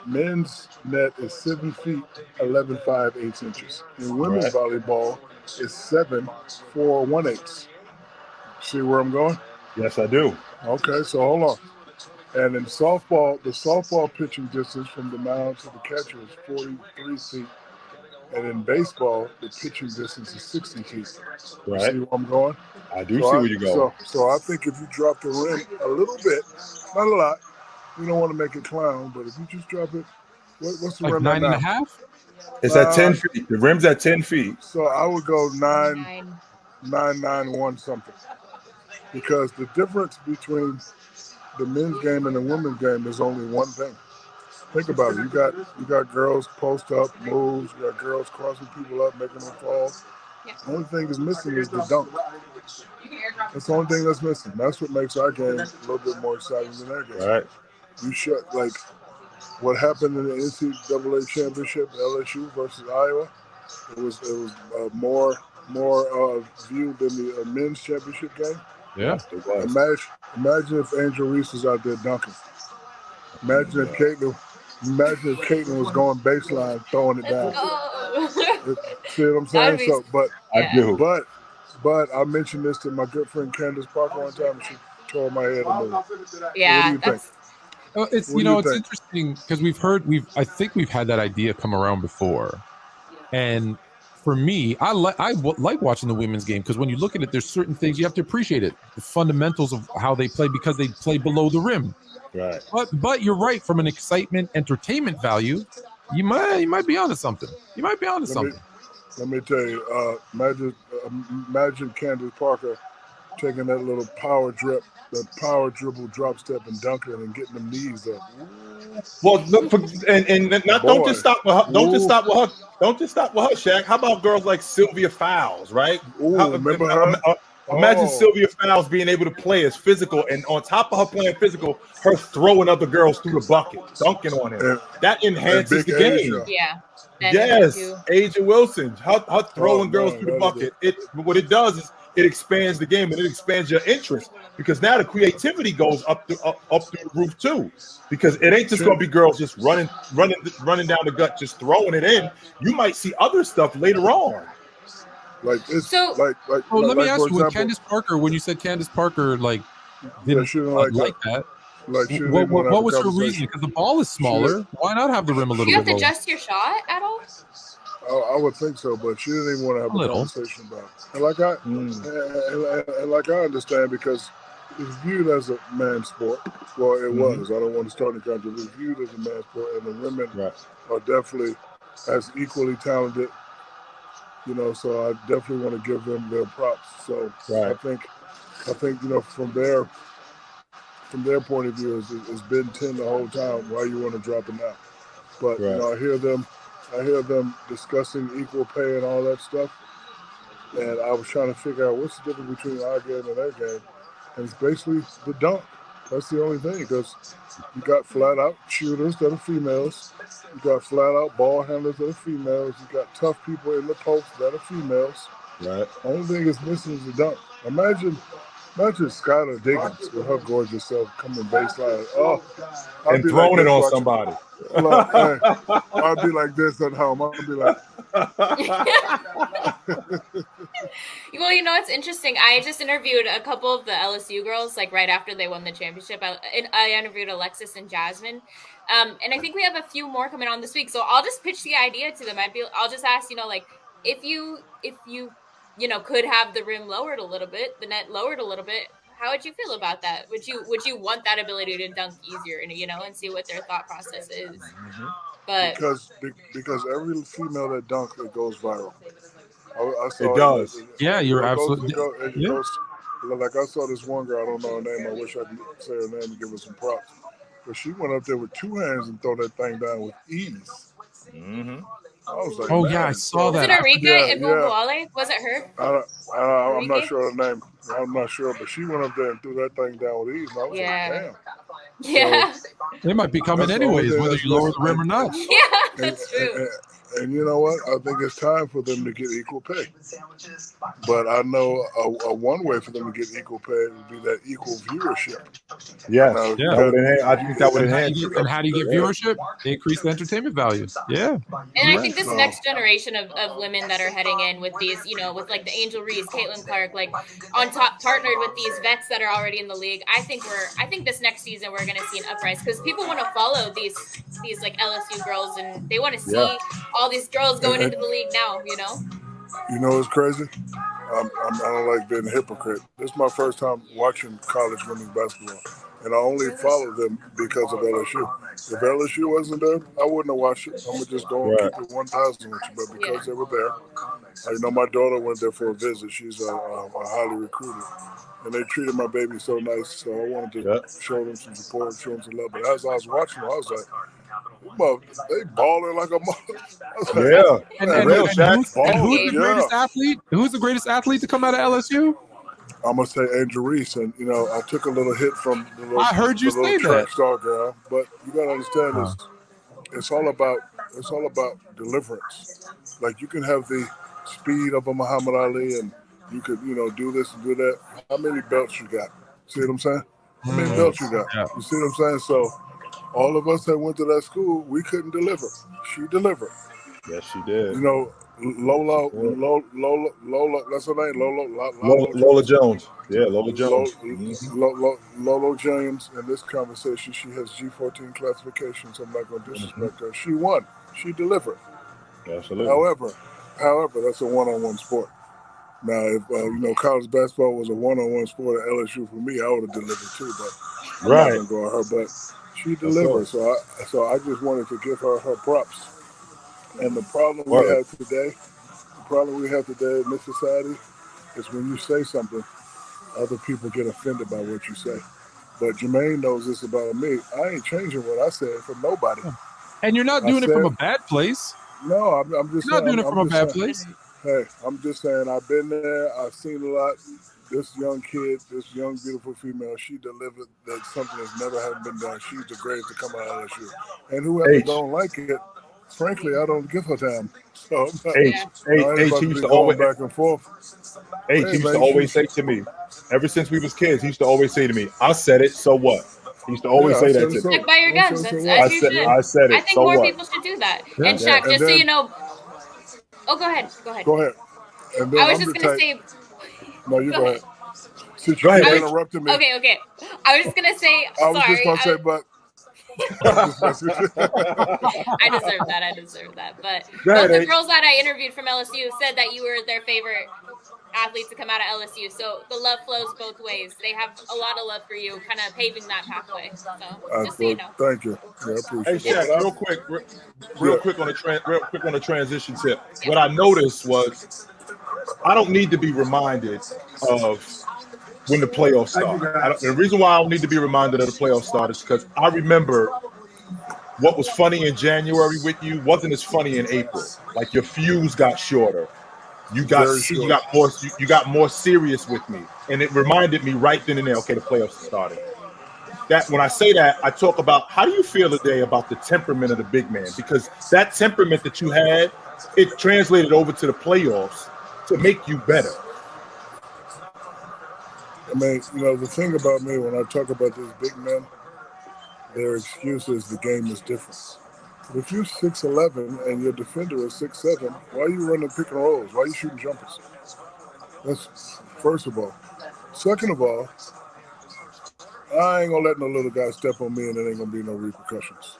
men's net is 7 feet, 11, 5, 8 inches. In women's volleyball, it's 7, 4, 1 8. See where I'm going? Yes, I do. Okay, so hold on. And in softball, the softball pitching distance from the mound to the catcher is 43 feet. And in baseball, the pitching distance is 60 feet. Right. See where I'm going? I do see where you're going. So I think if you drop the rim a little bit, not a lot, you don't want to make it clown, but if you just drop it, what's the Like rim 9.5? It's at 10 feet. The rim's at 10 feet. So I would go 9.91 something. Because the difference between the men's game and the women's game is only one thing. Think about it. You got girls post up moves. You got girls crossing people up, making them fall. The only thing that's missing is the dunk. That's the only thing that's missing. That's what makes our game a little bit more exciting than their game. Right. You should like what happened in the NCAA championship, LSU versus Iowa. It was more viewed than the men's championship game. Yeah. Imagine if Angel Reese was out there dunking. Imagine if Caitlin was going baseline, throwing it down. See what I'm saying? I do. But But I mentioned this to my good friend Candace Parker one time, and she tore my head a move. Yeah, what do you think? It's it's interesting because I think we've had that idea come around before, and for me, I like watching the women's game because when you look at it, there's certain things you have to appreciate it, the fundamentals of how they play because they play below the rim. Right. But you're right, from an excitement, entertainment value, you might be onto something. You might be onto something. Let me tell you, imagine Candace Parker taking that little power dribble, drop step, and dunking and getting them knees up. Well, look for, don't just stop with her. Don't just stop with her. Don't just stop with her, Shaq. How about girls like Sylvia Fowles, right? Remember her? Imagine Sylvia Fowles being able to play as physical, and on top of her playing physical, her throwing other girls through the bucket, dunking on him. That enhances the game. Asia. Yeah. Yes, Asia Wilson, her throwing girls through the bucket. What it does is it expands the game and it expands your interest because now the creativity goes up through the roof too. Because it ain't just gonna be girls just running down the gut, just throwing it in. You might see other stuff later on. Like it's So- like Let me ask for you, when example, Candace Parker, when you said Candace Parker, didn't she didn't like that. like she didn't even wanna have What a was her conversation. reason? Because the ball is smaller. Why not have the rim a Do little you have bit to lower? adjust your shot at all? I would think so, but she didn't even want to have A a little. conversation about it. And like I understand, because it's viewed as a man's sport. Well, it was. I don't want to start any controversy. It's viewed as a man's sport, and the women are definitely as equally talented. So I definitely want to give them their props. So I think from their point of view, it's been 10 the whole time. Why you want to drop it now? But I hear them discussing equal pay and all that stuff. And I was trying to figure out what's the difference between our game and their game. And it's basically the dunk. That's the only thing, because you got flat out shooters that are females. You got flat out ball handlers that are females. You got tough people in the post that are females. Right. The only thing is missing is the dunk. Imagine Skylar Diggins with her gorgeous self coming baseline. And throwing it on somebody. I'd be like this at home. I'd be like. Well, it's interesting. I just interviewed a couple of the LSU girls, right after they won the championship. I interviewed Alexis and Jasmine, and I think we have a few more coming on this week. So I'll just pitch the idea to them. I'll just ask, if you could have the rim lowered a little bit, the net lowered a little bit, how would you feel about that? Would you want that ability to dunk easier, and see what their thought process is? But because every female that dunks, it goes viral. I saw it does. You're absolutely. Like I saw this one girl, I don't know her name. I wish I could say her name and give her some props. But she went up there with two hands and throw that thing down with ease. I was like, I saw that. Was it Arika Ibubuale? Was it her? I'm not sure her name. I'm not sure, but she went up there and threw that thing down with ease. And I was like, damn. Yeah. They might be coming anyways, whether you lower the rim or not. Yeah, that's true. And you know what? I think it's time for them to get equal pay. But I know a one way for them to get equal pay would be that equal viewership. Yes. I think that would enhance. And how do you get viewership? Increase the entertainment value. Yeah. And I think this next generation of women that are heading in with these, with like the Angel Reese, Caitlin Clark, on top, partnered with these vets that are already in the league. I think this next season we're going to see an uprise because people want to follow these like LSU girls and they want to see all these girls going into the league now. You know what's crazy? I don't like being a hypocrite. This is my first time watching college women's basketball, and I only follow them because of LSU. If LSU wasn't there, I wouldn't have watched it. I'm gonna just go and keep it 1,000 with you. But because they were there, my daughter went there for a visit. She's highly recruited, and they treated my baby so nice. So I wanted to show them some support, show them some love. But as I was watching them, I was like, they balling like a mother. Who's the greatest athlete? Who's the greatest athlete to come out of LSU? I'm gonna say Angel Reese, and I took a little hit from the little, I heard you say track that. star girl, but you gotta understand it's all about deliverance. Like you can have the speed of a Muhammad Ali, and you could do this and do that. How many belts you got? See what I'm saying? How many belts you got? Yeah. You see what I'm saying? So all of us that went to that school, we couldn't deliver. She delivered. Yes, she did. Lola, that's her name, Lola Jones. Yeah, Lola Jones. Lolo James. In this conversation, she has G14 classification, so I'm not going to disrespect her. She won. She delivered. Absolutely. However, that's a one-on-one sport. Now, if college basketball was a one-on-one sport at LSU for me, I would have delivered too. But I'm not going to go on her. But she delivered, so I just wanted to give her props. And the problem we have today in this society is when you say something, other people get offended by what you say. But Jermaine knows this about me. I ain't changing what I said for nobody. And you're not doing it from a bad place. No, I'm just You're saying. not doing it from a bad saying, place. Hey, I'm just saying I've been there. I've seen a lot. This young kid, this young, beautiful female, she delivered that something that's never had been done. She's the greatest to come out of LSU. And whoever don't like it, frankly, I don't give a damn. So H, he used to always back and forth. He used to always say to me, ever since we was kids, he used to always say to me, I said it, so what? He used to always say that to me. Stick by your guns. That's as you should. I said it. I think more people should do that. Yeah. And Shaq, just so you know. Oh, go ahead. And then I was just gonna say. No, you go ahead. Since you interrupted me. Okay. I was just gonna say. I was just gonna say, but. I deserve that. But both the girls that I interviewed from LSU said that you were their favorite athlete to come out of LSU. So the love flows both ways. They have a lot of love for you, kind of paving that pathway. So just so you know. Thank you. Yeah, I appreciate Shaq, real quick on the transition tip. Yeah. What I noticed was I don't need to be reminded of when the playoffs start. The reason why I don't need to be reminded of the playoffs start is because I remember what was funny in January with you wasn't as funny in April. Like your fuse got shorter. You got more serious with me. And it reminded me right then and there, okay, the playoffs started. That when I say that, I talk about how do you feel today about the temperament of the big man? Because that temperament that you had, it translated over to the playoffs to make you better. I mean, the thing about me when I talk about these big men, their excuse is the game is different. But if you're 6'11" and your defender is 6'7", why are you running pick and rolls? Why are you shooting jumpers? That's first of all. Second of all, I ain't gonna let no little guy step on me and there ain't gonna be no repercussions.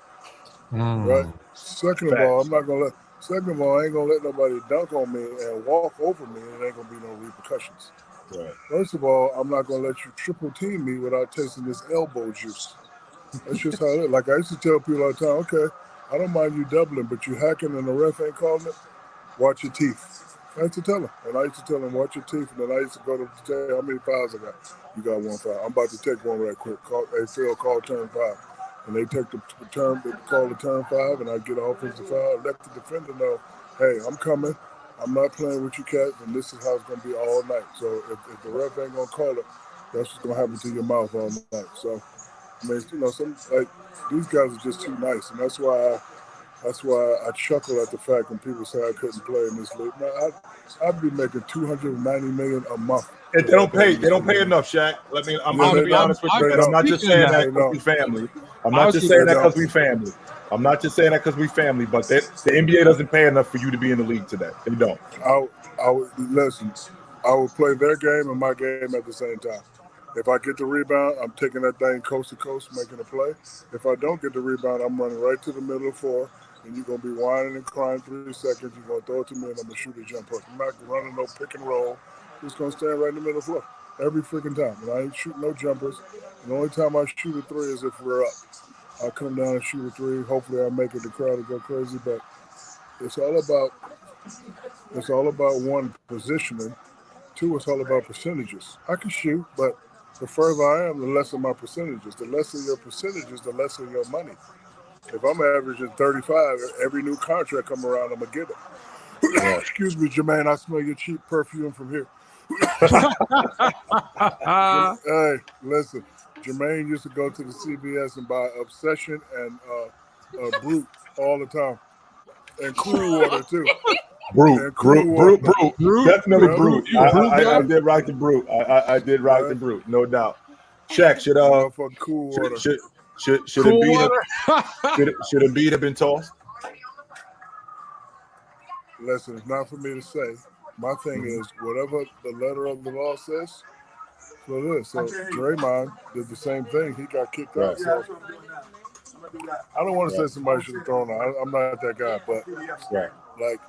Right? Second of all, I ain't gonna let nobody dunk on me and walk over me and there ain't gonna be no repercussions. Right. First of all, I'm not going to let you triple team me without tasting this elbow juice. That's just how it is. Like I used to tell people all the time, okay, I don't mind you doubling, but you hacking and the ref ain't calling it, watch your teeth. I used to tell him. And I used to tell him, watch your teeth. And then I used to go to tell how many fouls I got. You got 1 foul. I'm about to take one right quick. Phil, call turn 5. And they take the turn, they call the turn 5, and I get an offensive foul. Let the defender know, hey, I'm coming. I'm not playing with you cats, and this is how it's going to be all night. So if the ref ain't going to call it, that's what's going to happen to your mouth all night. So, I mean, these guys are just too nice, and that's why I chuckle at the fact when people say I couldn't play in this league. Man, I'd be making $290 million a month. And they don't pay enough, Shaq. I'm going to be honest with you. I'm not just saying that because we family. I'm not just saying that because we family. I'm not just saying that because we family, but the NBA doesn't pay enough for you to be in the league today. They don't. I would listen. I would play their game and my game at the same time. If I get the rebound, I'm taking that thing coast to coast, making a play. If I don't get the rebound, I'm running right to the middle of 4, and you're going to be whining and crying 3 seconds. You're going to throw it to me, and I'm going to shoot a jump hook. I'm not running no pick and roll. I'm just going to stand right in the middle of the floor every freaking time. And I ain't shooting no jumpers. And the only time I shoot a 3 is if we're up. I come down and shoot a 3. Hopefully I make it. The crowd will go crazy, but it's all about one, positioning. 2, it's all about percentages. I can shoot, but the further I am, the lesser my percentages. The lesser your percentages, the lesser your money. If I'm averaging 35, every new contract come around, I'm gonna get it. Yeah. Excuse me, Jermaine. I smell your cheap perfume from here. Hey, listen. Jermaine used to go to the CVS and buy Obsession and Brute all the time, and Cool Water too. Brute. Definitely Brute. I did rock the Brute. I did rock the Brute, no doubt. Shaq, should Embiid have been tossed? listen, it's not for me to say. My thing is, whatever the letter of the law says, so it is. So Draymond did the same thing. He got kicked out. So I don't want to say somebody should have thrown out. I'm not that guy, but like,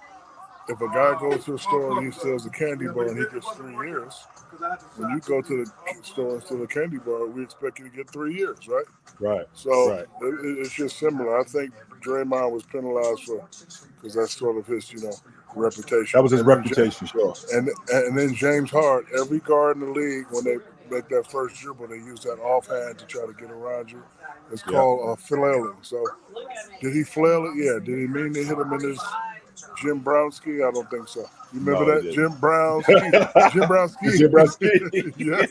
if a guy goes to a store and he steals a candy bar and he gets 3 years, when you go to the store and steal a candy bar, we expect you to get 3 years, right? Right. So it's just similar. I think Draymond was penalized because that's sort of his, reputation. That was his reputation, sure. And then James Hart, every guard in the league, when they make that first dribble, they use that offhand to try to get around you. It's called flailing. So did he flail it? Yeah. Did he mean to hit him in his Jim Brownski? I don't think so. You remember that? Jim Brownski. Jim Brownski. Jim Brownski. Yeah.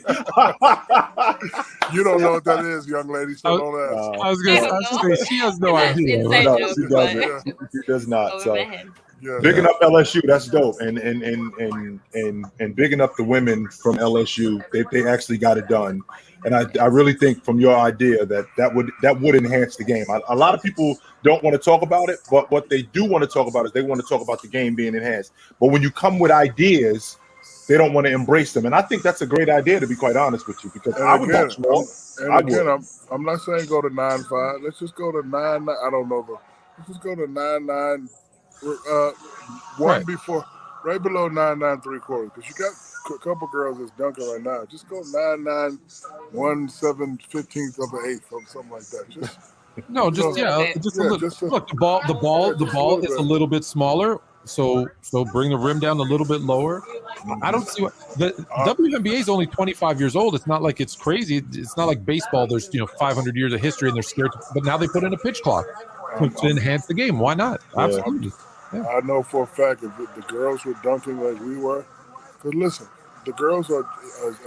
You don't know what that is, young lady, so don't ask. I was going to say, she has no idea. No, she doesn't. She does not. So bigging up LSU, that's dope. And bigging up the women from LSU, they actually got it done. And I really think from your idea that would enhance the game. A lot of people don't want to talk about it, but what they do want to talk about is they want to talk about the game being enhanced. But when you come with ideas, they don't want to embrace them. And I think that's a great idea, to be quite honest with you, because I would watch more. I'm not saying go to 9-5. Let's just go to 9. I don't know. Let's just go to 9-9. One before, right below 9-9 3/4, because you got a couple girls that's dunking right now. Just go 9-9 1 7 15th of an eighth or something like that. Look, the ball is a little bit smaller, so bring the rim down a little bit lower. I don't see what the WNBA is only 25 years old. It's not like it's crazy. It's not like baseball. There's 500 years of history and they're scared. But now they put in a pitch clock to enhance the game. Why not? Absolutely. Yeah. I know for a fact if the girls were dunking like we were, because listen, the girls are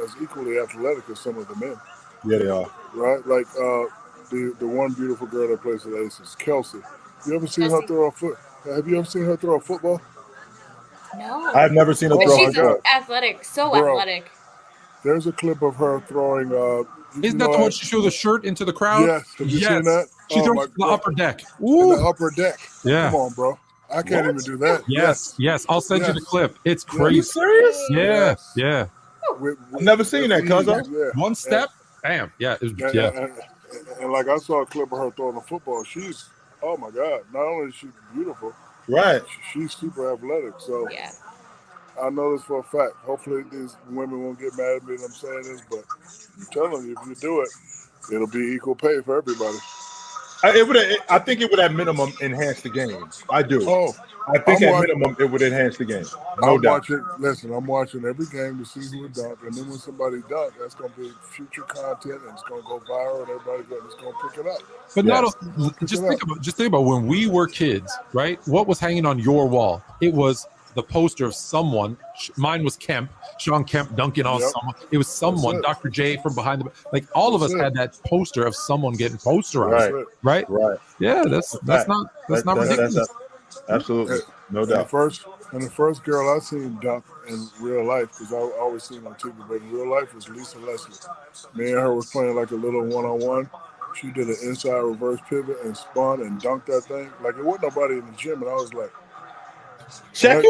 as equally athletic as some of the men. Yeah, they are. Right? Like the one beautiful girl that plays for the Aces, Kelsey. You ever seen her throw a foot? Have you ever seen her throw a football? No. I've never seen her throw a football. She's athletic, athletic. There's a clip of her throwing. Isn't that the one she threw the shirt into the crowd? Yes. Have you seen that? She throws the upper deck. In the upper deck. Yeah. Come on, bro. I can't even do that. Yes. I'll send you the clip. It's crazy. Are you serious? Yeah. I've never seen that, cuz. One step, bam. Yeah. And like I saw a clip of her throwing a football. She's, oh my God. Not only is she beautiful, right? She's super athletic. So I know this for a fact. Hopefully these women won't get mad at me that I'm saying this, but I'm telling you, if you do it, it'll be equal pay for everybody. I think it would at minimum enhance the game. I do. I think at minimum it would enhance the game. No doubt. I'm watching every game to see who would dunk, and then when somebody dunk, that's going to be future content, and it's going to go viral, and everybody's going to pick it up. But just think about when we were kids, right? What was hanging on your wall? It was the poster of someone. Mine was Kemp, Sean Kemp dunking on someone. It was someone, Dr. J from behind the like. All of us had that poster of someone getting posterized, right? Yeah, that's not ridiculous. Absolutely, no doubt. And the first girl I seen dunk in real life, because I always seen her on TV, but in real life was Lisa Leslie. Me and her was playing like a little one-on-one. She did an inside reverse pivot and spun and dunked that thing. Like it wasn't nobody in the gym, and I was like, Shaq,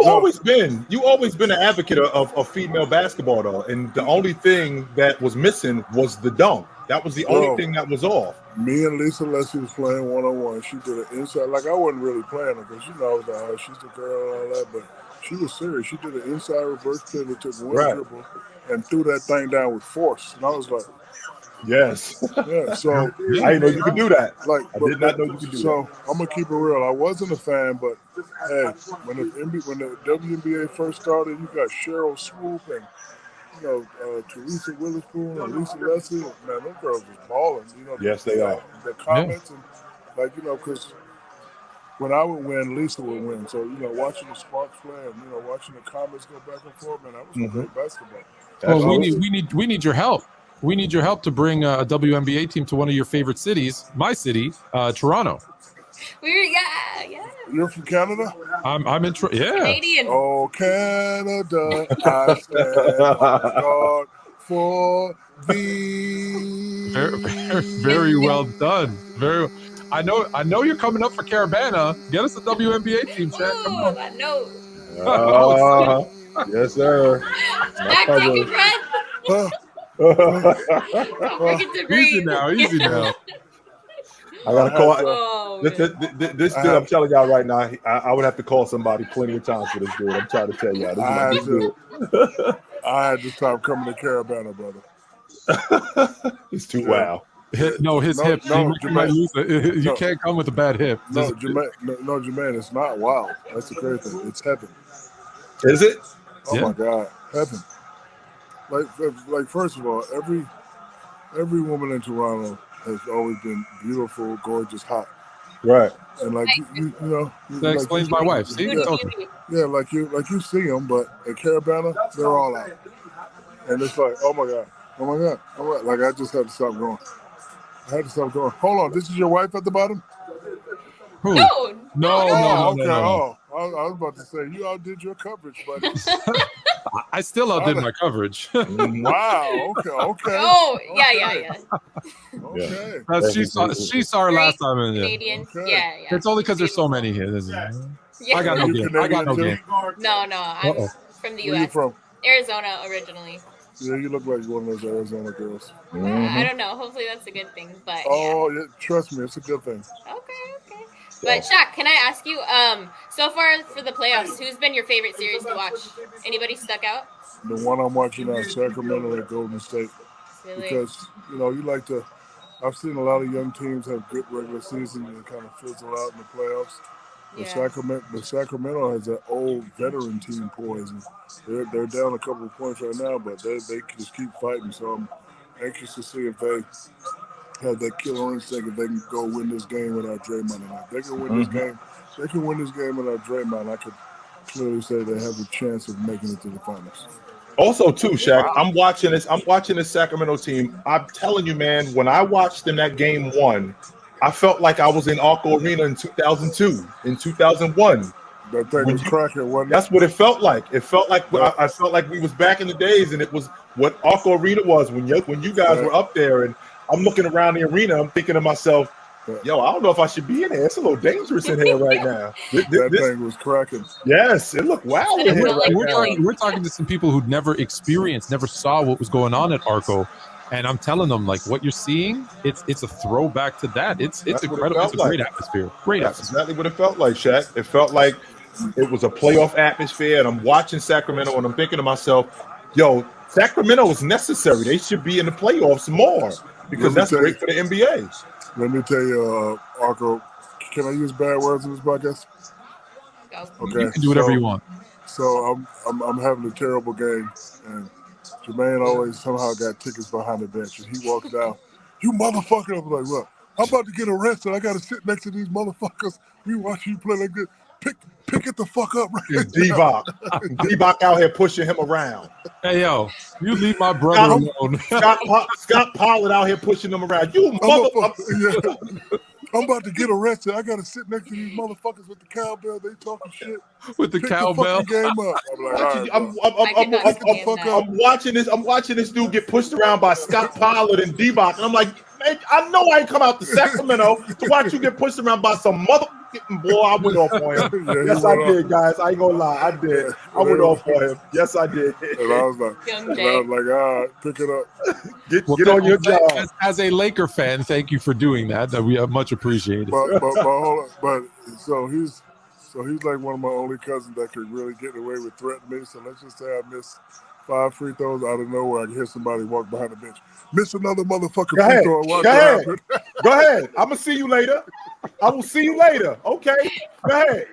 you always been an advocate of female basketball though, and the only thing that was missing was the dunk. That was the only thing that was off. Me and Lisa Leslie was playing one-on-one. She did an inside, like I wasn't really playing her because she's the girl and all that, but she was serious. She did an inside reverse pivot, took one dribble, and threw that thing down with force. And I was like, yes. Yeah, so I didn't know you could do that. I did not know you could do that. So I'm gonna keep it real. I wasn't a fan, but hey, when the WNBA first started, you got Cheryl Swoop and Teresa Witherspoon and Lisa Leslie. Man, those girls was balling. Yes, they are. The comments and because when I would win, Lisa would win. So watching the sparks play and watching the comments go back and forth, man, that was some great basketball. Well, we need your help. We need your help to bring a WNBA team to one of your favorite cities, my city, Toronto. You're from Canada? I'm in Canadian. Oh, Canada, I stand on guard for thee. Very well done. I know you're coming up for Caravana. Get us a WNBA team, Shaq. Come on. I know. Yes, sir. Shaq, take a breath. Don't forget to breathe. Easy now, easy now. I gotta call. Oh, This dude, I'm telling y'all right now, I would have to call somebody plenty of times for this dude. I'm trying to tell y'all, this dude. I had to stop coming to Carabana, brother. It's too wild. His hip. He might lose it. You can't come with a bad hip. No, Jermaine, it's not wild. That's the crazy thing. It's heaven. Is it? Oh my God, heaven. Like first of all, every woman in Toronto has always been beautiful, gorgeous, hot. Right. And like you know, that explains my wife. See, like you see them, but at Carabana, they're all out. And it's like, oh my God. Like I just had to stop going. Hold on, this is your wife at the bottom? Who? No. Okay. Oh, I was about to say you outdid your coverage, buddy. I still outdid my coverage. Wow. Okay. Oh, yeah. Okay. She saw her last time in Canadian. Okay. Yeah. It's only because there's so many here. I got no game. No, I'm from the U.S. Where you from? Arizona originally. Yeah, you look like one of those Arizona girls. I don't know. Hopefully that's a good thing. But yeah, trust me, it's a good thing. Okay. But Shaq, can I ask you, so far for the playoffs, who's been your favorite series to watch? Anybody stuck out? The one I'm watching now, Sacramento and Golden State. Really? Because, you like to, I've seen a lot of young teams have good regular season and kind of fizzle out in the playoffs. But Sacramento has that old veteran team poison. They're down a couple of points right now, but they just keep fighting. So I'm anxious to see if they have that killer instinct if they can go win this game without Draymond. If they can win this game, they can win this game without Draymond. I could clearly say they have a chance of making it to the finals. Also, too, Shaq, I'm watching this Sacramento team. I'm telling you, man, when I watched them that game one, I felt like I was in Arco Arena in 2002, in 2001. That thing was cracking, wasn't it? That's what it felt like. It felt like I felt like we was back in the days, and it was what Arco Arena was when you guys were up there. And I'm looking around the arena, I'm thinking to myself, yo, I don't know if I should be in there. It's a little dangerous in here right now. That thing was cracking. Yes, it looked wild in here right now. We're talking to some people who'd never experienced, never saw what was going on at Arco. And I'm telling them, like, what you're seeing, it's a throwback to that. It's incredible. It's a great atmosphere. That's exactly what it felt like, Shaq. It felt like it was a playoff atmosphere, and I'm watching Sacramento, and I'm thinking to myself, yo, Sacramento is necessary. They should be in the playoffs more because that's great for the NBA. Let me tell you, Arco, can I use bad words in this podcast? Okay. You can do whatever you want. So I'm having a terrible game, and Jermaine always somehow got tickets behind the bench, and he walks down. You motherfucker! I'm like, look, I'm about to get arrested. I got to sit next to these motherfuckers. We watch you play like this. Pick it the fuck up, right? D-Bach out here pushing him around. Hey, yo, you leave my brother alone. Scott Pollard out here pushing him around. You motherfucker. I'm about to get arrested. I got to sit next to these motherfuckers with the cowbell. They talking shit. With the cowbell. Game up. I'm watching this dude get pushed around by Scott Pollard and D-Bach. And I'm like, man, I know I ain't come out to Sacramento to watch you get pushed around by some motherfucking boy. I went off on him. Yes, I did, guys. I ain't gonna lie. I did. I went off on him. Yes, I did. And I was like, all right, pick it up. Get on your job. As a Laker fan, thank you for doing that. That we have much appreciated. But so he's like one of my only cousins that could really get away with threatening me. So let's just say I miss 5 free throws out of nowhere. I can hear somebody walk behind the bench. Miss another motherfucking free throw. Go ahead. I'm gonna see you later. I will see you later. Okay. Go ahead.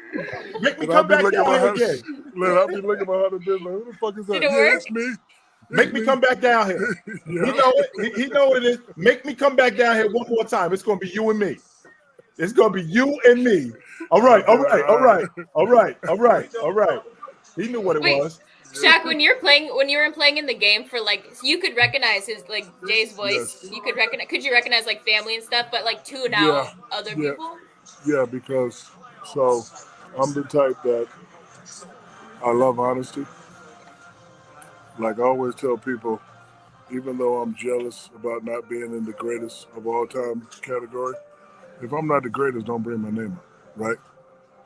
Make me come back down here again. I'll be looking behind the bench like, who the fuck is that? Yeah, it's me. Make me come back down here. He know it. He know what it is. Make me come back down here one more time. It's gonna be you and me. It's gonna be you and me. All right. He knew what it was. Shaq, when you were playing in the game for you could recognize his Jay's voice. Yes. You could recognize. Could you recognize family and stuff? But tune out other people. Yeah, because I'm the type that I love honesty. Like I always tell people, even though I'm jealous about not being in the greatest of all time category, if I'm not the greatest, don't bring my name up, right?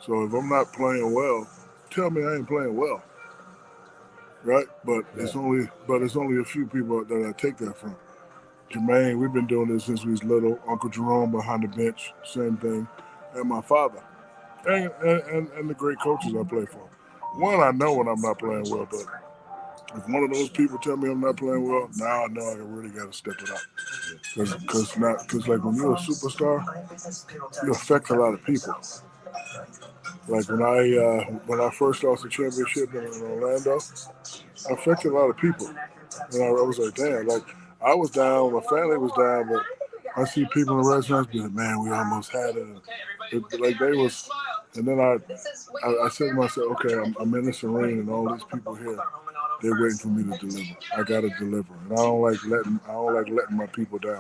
So if I'm not playing well, tell me I ain't playing well, right? But it's only a few people that I take that from. Jermaine, we've been doing this since we was little. Uncle Jerome behind the bench, same thing, and my father, and the great coaches I play for. One, I know when I'm not playing well, but if one of those people tell me I'm not playing well, now I know I really got to step it up. Because like when you're a superstar, you affect a lot of people. Like when I first lost the championship in Orlando, I affected a lot of people. And I was like, damn, like I was down, my family was down, but I see people in the restaurants be like, man, we almost had it. And like they was, and then I said to myself, okay, I'm in this arena and all these people here, they're waiting for me to deliver. I gotta deliver, and I don't like letting my people down.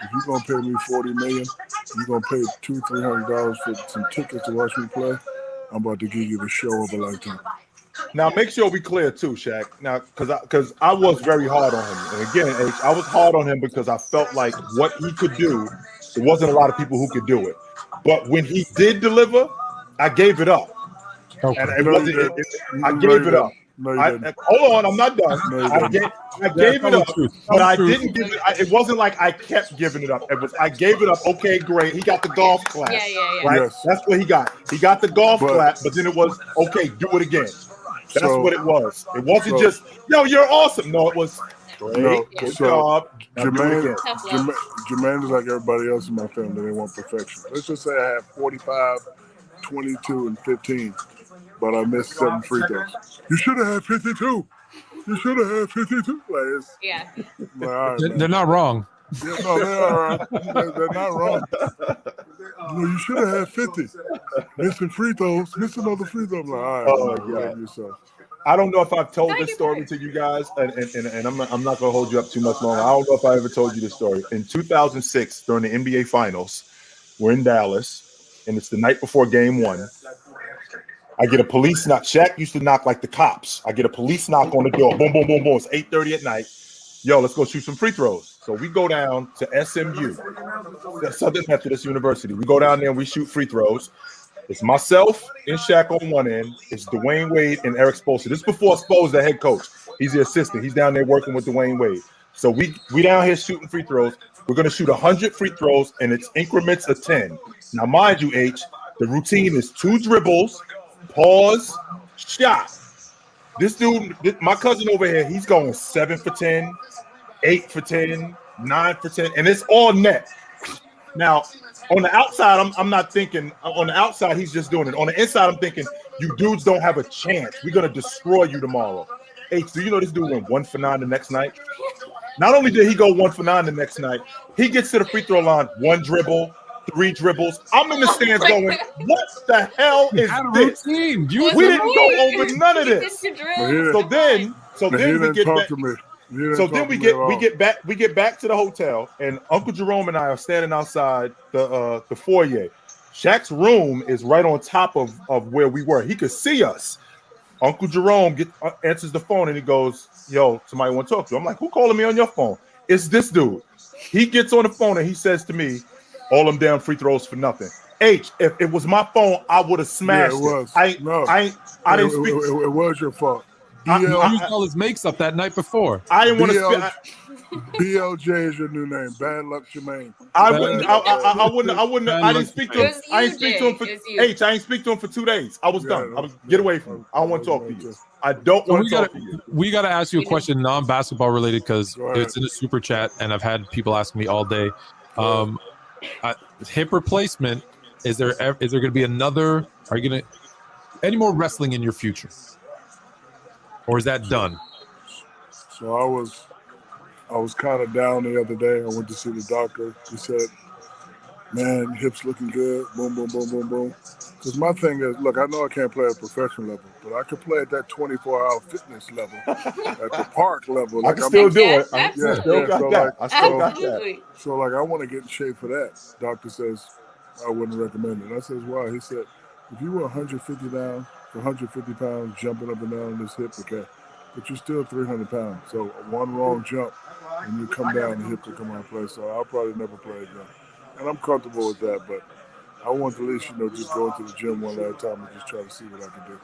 If you're gonna pay me $40 million, you're gonna pay $200-300 for some tickets to watch me play. I'm about to give you the show of a lifetime. Now, make sure we clear too, Shaq. Now, because I was very hard on him, and again, I was hard on him because I felt like what he could do, there wasn't a lot of people who could do it. But when he did deliver, I gave it up, and it wasn't. I gave it up. No, you didn't. Hold on, I'm not done. No, I gave it up, but I didn't give it. It wasn't like I kept giving it up. It was I gave it up. Okay, great. He got the golf clap. Yeah. Right. Yes. That's what he got. He got the golf clap, but then it was okay. Do it again. That's what it was. It wasn't just yo, you're awesome. No, it was great. Good job. Jermaine is like everybody else in my family. They want perfection. Let's just say I have 45, 22, and 15. But I missed 7 free throws. You should have had 52. You should have had 52. Like, like, all right, they're not wrong. Yeah, no, they are right. They're not wrong. No, you should have had 50. Missing free throws. Miss another free throw. I'm like, all right, yourself. I don't know if I've told this story to you guys, and I'm not going to hold you up too much longer. I don't know if I ever told you this story. In 2006, during the NBA Finals, we're in Dallas, and it's the night before Game 1. I get a police knock. Shaq used to knock like the cops. I get a police knock on the door. Boom, boom, boom, boom. It's 8:30 at night. Yo, let's go shoot some free throws. So we go down to SMU, Southern Methodist University. We go down there and we shoot free throws. It's myself and Shaq on one end. It's Dwayne Wade and Eric Spoelstra. This is before Spoelstra, the head coach. He's the assistant. He's down there working with Dwayne Wade. So we down here shooting free throws. We're going to shoot 100 free throws, and it's increments of 10. Now, mind you, H, the routine is 2 dribbles, pause, shot. This dude, my cousin over here, he's going 7 for 10, 8 for 10, 9 for 10, and it's all net. Now, on the outside, I'm not thinking, on the outside, he's just doing it. On the inside, I'm thinking, you dudes don't have a chance. We're going to destroy you tomorrow. H, do you know this dude went 1 for 9 the next night? Not only did he go 1 for 9 the next night, he gets to the free throw line, 1 dribble, 3 dribbles. I'm in the stands going, what the hell is this? We didn't go over none of this. So then we get back to the hotel, and Uncle Jerome and I are standing outside the foyer. Shaq's room is right on top of where we were. He could see us. Uncle Jerome answers the phone and he goes, yo, somebody want to talk to you. I'm like, who calling me on your phone? It's this dude. He gets on the phone and he says to me, all them damn free throws for nothing. H, if it was my phone, I would have smashed it. I didn't speak. It was your fault. He used all his makes up that night before. I didn't want to speak. BLJ is your new name. Bad luck, Jermaine. I wouldn't. I didn't speak to him. I didn't speak to him for H. I didn't speak to him for 2 days. I was done. Get away from him. I don't want to talk to you. I don't want to talk to you. We got to ask you a question, non-basketball related, because it's in the super chat, and I've had people ask me all day. Hip replacement. Is there going to be another? Are you going to any more wrestling in your future, or is that done? So I was kind of down the other day. I went to see the doctor. He said, man, hips looking good. Boom, boom, boom, boom, boom. Because my thing is, look, I know I can't play at a professional level, but I can play at that 24-hour fitness level, at the park level. Like I can still do it. I still got that. So, like, I want to get in shape for that. Doctor says I wouldn't recommend it. I says, why? He said, if you were 150 pounds, jumping up and down on this hip, okay, but you're still 300 pounds. So one wrong jump, and you come down, the hip will come out of play. So I'll probably never play again. And I'm comfortable with that, but I want to at least, just go into the gym one last time and just try to see what I can do.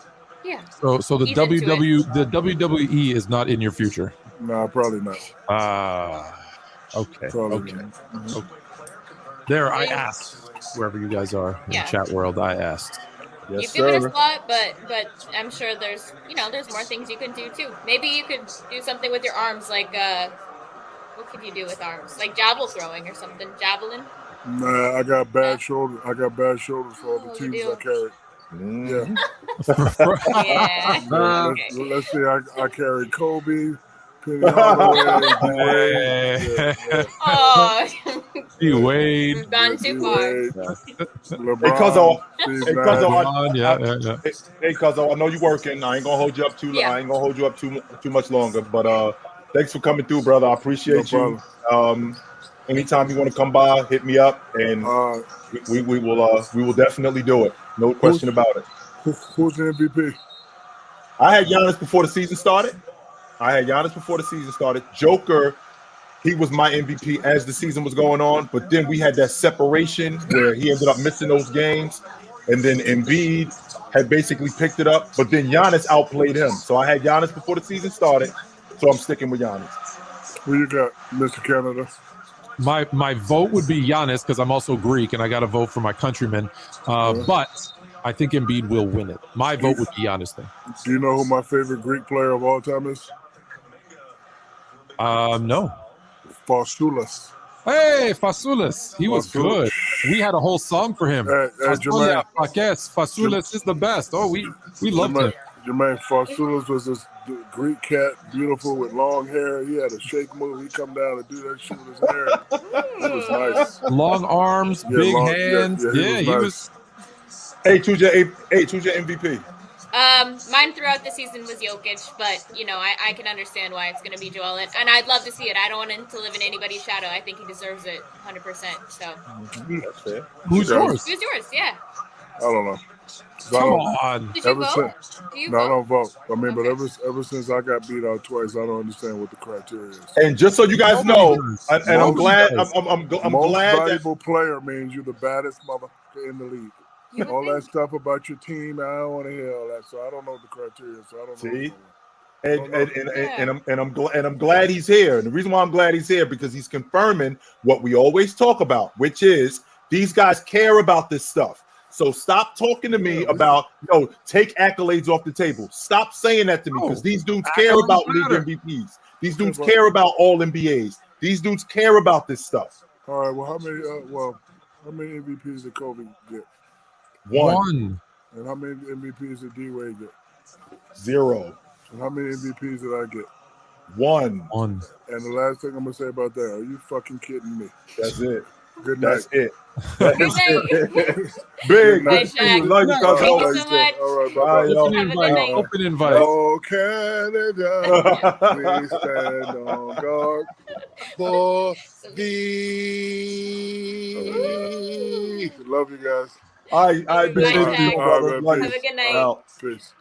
Yeah. So the He's into the WWE is not in your future. Nah, probably not. Okay. Probably Okay. not. Okay. There, I asked wherever you guys are in Yeah. chat world. I asked. Yes, You've given us sir. a lot, but I'm sure there's more things you can do too. Maybe you could do something with your arms, like what could you do with arms? Like javelin throwing or something. Javelin. Nah, I got bad shoulders. I got bad shoulders for all the Oh, you teams do? I carried. Mhm. Yeah. Yeah, Okay. let's see. I carried Kobe, Penny Hardaway, D Wade. Yeah. Oh, Wade. we've gone D too far. Wade, Hey, LeBron, Steve Hey, Nash. Cuzzo, Yeah. hey, Cuzzo, I know you're working. I ain't gonna hold you up Yeah. I ain't gonna hold you up too much longer. But thanks for coming through, brother. I No appreciate you. problem. Anytime you want to come by, hit me up, and we will definitely do it. No question about it. Who's the MVP? I had Giannis before the season started. Joker, he was my MVP as the season was going on, but then we had that separation where he ended up missing those games, and then Embiid had basically picked it up, but then Giannis outplayed him. So I had Giannis before the season started, so I'm sticking with Giannis. Who you got, Mr. Canada? My vote would be Giannis because I'm also Greek and I got to vote for my countrymen. But I think Embiid will win it. My vote would be Giannis, though. Do you know who my favorite Greek player of all time is? No. Farsoulas. Hey, Fasulis. He was good. We had a whole song for him. Jermaine. Fasulis is the best. Oh, we loved him. Jermaine Farsoulas was this Greek cat, beautiful with long hair. He had a shake move. He'd come down and do that shit with his hair. It was nice. Long arms, big hands. He was nice. Hey, who's your MVP? Mine throughout the season was Jokic, but I can understand why it's going to be Joel, and I'd love to see it. I don't want him to live in anybody's shadow. I think he deserves it 100%. So, That's fair. Who's yours? Who's yours? Yeah. I don't know. Come on. Did you vote? Do you vote? I don't vote. I mean, but ever since I got beat out twice, I don't understand what the criteria is. And just so you guys know, I'm glad Most valuable player means you're the baddest motherfucker in the league. All that stuff about your team, I don't want to hear all that. So I don't know the criteria. So I don't know. See, and I'm glad he's here. And the reason why I'm glad he's here because he's confirming what we always talk about, which is these guys care about this stuff. So stop talking to me about take accolades off the table. Stop saying that to me because these dudes care about league MVPs. These dudes care about all NBAs. These dudes care about this stuff. All right. Well, how many MVPs did Kobe get? One. And how many MVPs did D Wade get? 0. And how many MVPs did I get? 1. And the last thing I'm gonna say about that, are you fucking kidding me? That's it. Good night. That's it. Good night. Big. Night, Shaq. Love you, Thank you so much. All right, bye. Open invite. Oh, Canada, please stand on guard for thee. Love you guys. I Bye, Shaq. brother. Have a good night. Peace.